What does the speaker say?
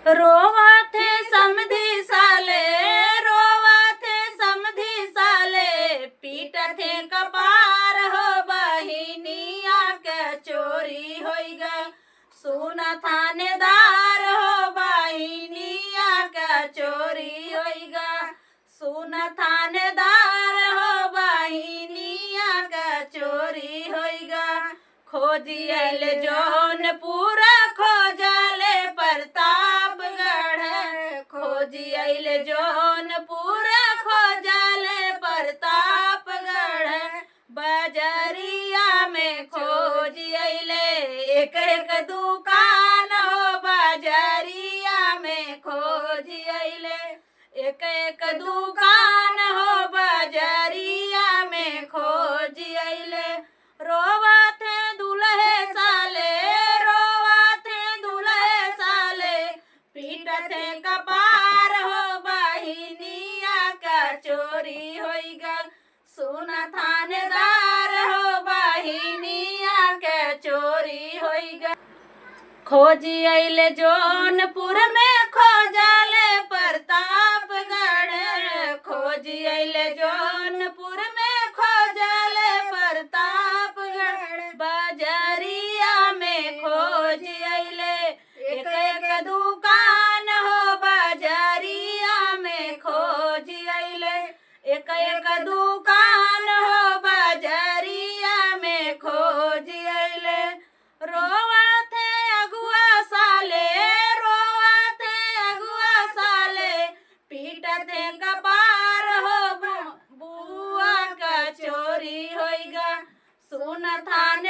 रोवा थे समधी साले, रोवा थे समधी साले, पीट थे कपार हो बहिनिया के चोरी होई गा। सुन थानेदार हो बहिनिया के चोरी होई गा। सुन थानेदार हो बहिनिया के चोरी होई गा। खोजी आइल जौनपुर खोजले प्रतापगढ़, खोजी आइल जौनपुर खोजले प्रतापगढ़। बजरिया में खोजी आइले एक एक दुकान हो, बजरिया में खोजी आइले एक एक दुकान हो, बजरिया में खोजी आइले। रोवा थे दुल्हे साले, रोवा थे दुल्हे साले, पीट थे कपार हो बहिनिया का चोरी होई गा। सुन थानेदार हो बहिनिया के चोरी होई गा। खोजी आइले जौनपुर में खोजले प्रतापगढ़, खोजी आइले जौनपुर में खोजले प्रतापगढ़। बजरिया में खोजी आइले एक एक दुकान हो, बजरिया में खोजी आइले एक एक दुकान हो, बजरिया में खोजी आइले। रोवा थे अगुआ साले, रोवा थे अगुआ साले, पीट थे कपार हो बुआ का चोरी होई गा। सुन थाने